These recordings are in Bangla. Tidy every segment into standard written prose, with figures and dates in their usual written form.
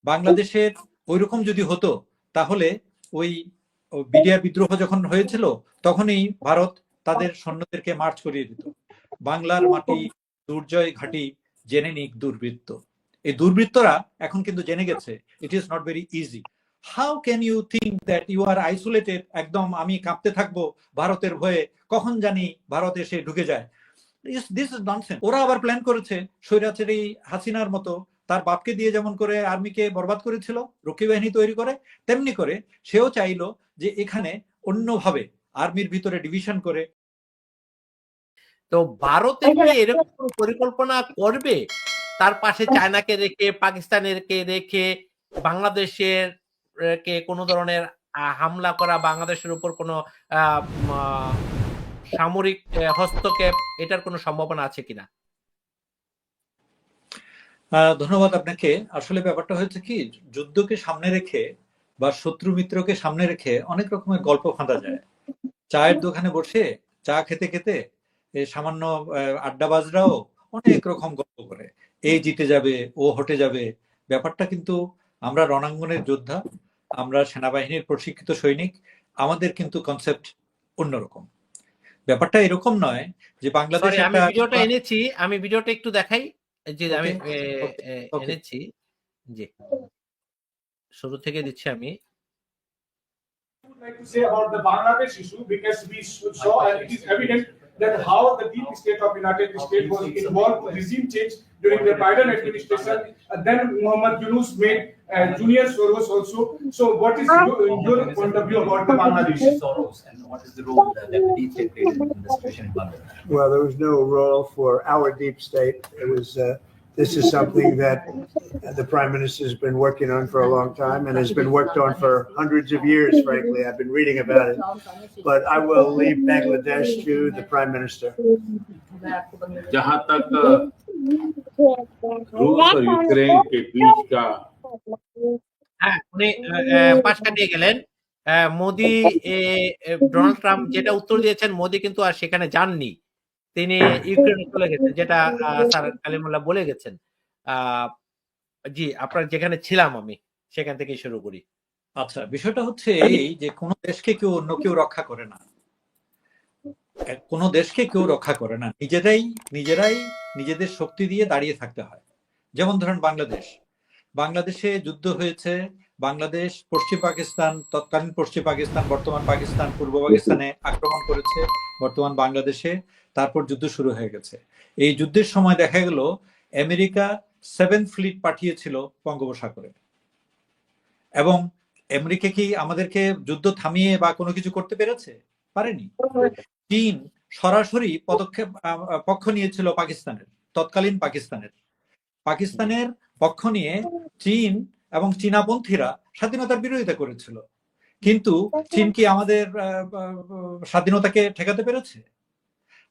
বাংলাদেশের ওইরকম যদি হতো তাহলে ওই বিডিআর বিদ্রোহ যখন হয়েছিল তখনই ভারত তাদের সৈন্যদেরকে মার্চ করিয়ে দিত। বাংলার মাটি দুর্জয় ঘাঁটি জেনে নিক দুর্বৃত্ত। এই দুর্বৃত্তরা এখন কিন্তু জেনে গেছে it is not very easy. How can you think that you are isolated, একদম আমি কাঁপতে থাকবো ভারতের ভয়ে, কখন জানি ভারত এসে ঢুকে যায়। This is nonsense. ওরা আবার প্ল্যান করেছে স্বৈরাচারী হাসিনার মতো তার বাপকে দিয়ে যেমন করে আর্মিকে বরবাদ করেছিল রক্ষী বাহিনী তৈরি করে, তেমনি করে সেও চাইলো যে এখানে অন্যভাবে আর্মির ভিতরে ডিভিশন করে। তো ভারতে কি এরকম কোনো পরিকল্পনা করবে তার পাশে চায়নাকে রেখে পাকিস্তানেরকে রেখে বাংলাদেশের কে কোনো ধরনের হামলা করা, বাংলাদেশের উপর কোনো সামরিক হস্তক্ষেপ, এটার কোনো সম্ভাবনা আছে কিনা? ধন্যবাদ আপনাকে। আসলে ব্যাপারটা হয়েছে কি, যুদ্ধকে সামনে রেখে বা শত্রু মিত্রকে সামনে রেখে অনেক রকমের গল্প ফাঁদা যায়। চায়ের দোকানে বসে চা খেতে খেতে সামান্য আড্ডাবাজরাও অনেক রকম গল্প করে, এই জিতে যাবে, ও হটে যাবে। ব্যাপারটা কিন্তু আমরা রণাঙ্গনের যোদ্ধা, আমরা সেনাবাহিনীর প্রশিক্ষিত সৈনিক, আমাদের কিন্তু কনসেপ্ট অন্যরকম। ব্যাপারটা এরকম নয় যে বাংলাদেশ আমি ভিডিওটা এনেছি, আমি ভিডিওটা একটু দেখাই, যে আমি এনেছি, জি শুরু থেকে দিচ্ছি আমি। would like to say about the Bangladesh issue, because we saw and it is evident that how the deep state of United States was involved in regime change during the Biden administration. Then Muhammad Yunus made Junior Soros also. So what is your point of view about the Bangladesh? Soros, and what is the role that the deep state played in the situation in Bangladesh? Well, there was no role for our deep state. It was this is something that the Prime Minister has been working on for a long time and has been worked on for hundreds of years, frankly. I've been reading about it. But I will leave Bangladesh to the Prime Minister. जहां तक रूस और यूक्रेन के बीच का, উনি পাশ কাটিয়ে গেলেন। মোদি, ডোনাল্ড ট্রাম্প যেটা উত্তর দিয়েছেন, মোদি কিন্তু আর সেখানে যাননি, তিনি ইউক্রেনে চলে গেছেন, যেটা স্যার কালিমুল্লাহ বলে গেছেন। জি, আপনার যেখানে ছিলাম আমি সেখান থেকে শুরু করি। আচ্ছা, বিষয়টা হচ্ছে এই যে কোন দেশকে কেউ অন্য কেউ রক্ষা করে না, কোন দেশকে কেউ রক্ষা করে না, নিজেরাই নিজেদের শক্তি দিয়ে দাঁড়িয়ে থাকতে হয়। যেমন ধরেন বাংলাদেশে যুদ্ধ হয়েছে, বাংলাদেশ পশ্চিম পাকিস্তান, তৎকালীন পশ্চিম পাকিস্তান, বর্তমান পাকিস্তান পূর্ব পাকিস্তানে আক্রমণ করেছে, বর্তমান বাংলাদেশে, তারপর যুদ্ধ শুরু হয়ে গেছে। এই যুদ্ধের সময় দেখা গেল আমেরিকা 7 ফ্লিট পাঠিয়েছিল বঙ্গোপসাগরে, এবং আমেরিকা কি আমাদেরকে যুদ্ধ থামিয়ে বা কোনো কিছু করতে পেরেছে? পারেনি। চীন সরাসরি পক্ষ নিয়েছিল তৎকালীন পাকিস্তানের পক্ষ নিয়ে চীন এবং চীনাপন্থীরা স্বাধীনতার বিরোধিতা করেছিল, কিন্তু চীন কি আমাদের স্বাধীনতাকে ঠেকাতে পেরেছে?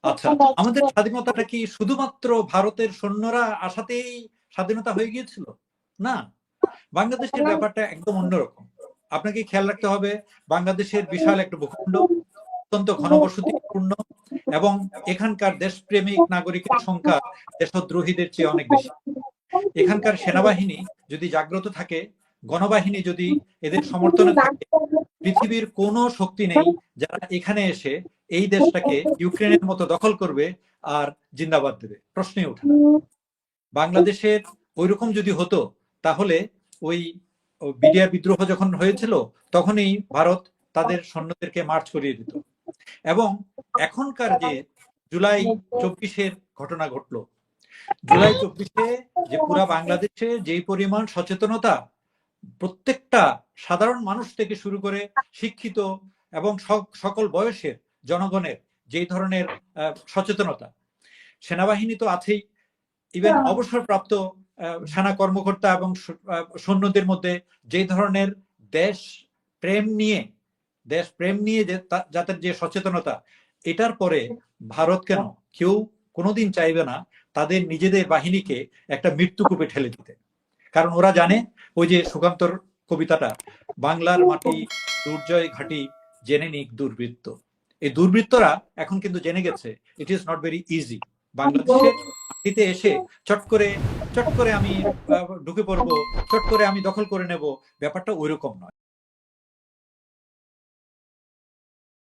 আচ্ছা, আমাদের স্বাধীনতাটা কি শুধুমাত্র ভারতের সৈন্যরা আসাতেই স্বাধীনতা হয়ে গিয়েছিল? না, বাংলাদেশের ব্যাপারটা একদম অন্যরকম। আপনাকে খেয়াল রাখতে হবে, বাংলাদেশের বিশাল একটা ভূখণ্ড, অত্যন্ত ঘনবসতিপূর্ণ, এবং এখানকার দেশপ্রেমিক নাগরিকের সংখ্যা দেশদ্রোহীদের চেয়ে অনেক বেশি। এখানকার সেনাবাহিনী যদি জাগ্রত থাকে, গণবাহিনী যদি এদের সমর্থনে থাকে, পৃথিবীর কোনো শক্তি নেই যারা এখানে এসে এই দেশটাকে ইউক্রেনের মতো দখল করবে আর জিন্দাবাদ দেবে, প্রশ্নই ওঠে না। বাংলাদেশের ওইরকম যদি হতো তাহলে ওই বিডিআর বিদ্রোহ যখন হয়েছিল তখনই ভারত তাদের সৈন্যদেরকে মার্চ করিয়ে দিত। এবং এখনকার যে জুলাই 24-এর ঘটনা ঘটলো, জুলাই 24-এ যে পুরা বাংলাদেশে যেই পরিমাণ সচেতনতা, প্রত্যেকটা সাধারণ মানুষ থেকে শুরু করে শিক্ষিত এবং সকল বয়সের জনগণের যেই ধরনের সচেতনতা, সেনাবাহিনী তো আছেই, ইভেন অবসরপ্রাপ্ত সেনা কর্মকর্তা এবং সৈন্যদের মধ্যে যে ধরনের দেশ প্রেম নিয়ে যাদের যে সচেতনতা, এটার পরে ভারত কেন কেউ কোনোদিন চাইবে না তাদের নিজেদের বাহিনীকে একটা মৃত্যুকূপে ঠেলে দিতে। কারণ ওরা জানে, ওই যে সুকান্তর কবিতাটা, বাংলার মাটি দুর্জয় ঘাঁটি জেনে নিক দুর্বৃত্ত। এই দুর্বৃত্তরা এখন কিন্তু জেনে গেছে it is not very easy. বাংলাদেশে মাটিতে এসে চট করে আমি ঢুকে পড়বো, চট করে আমি দখল করে নেব, ব্যাপারটা ওইরকম নয়।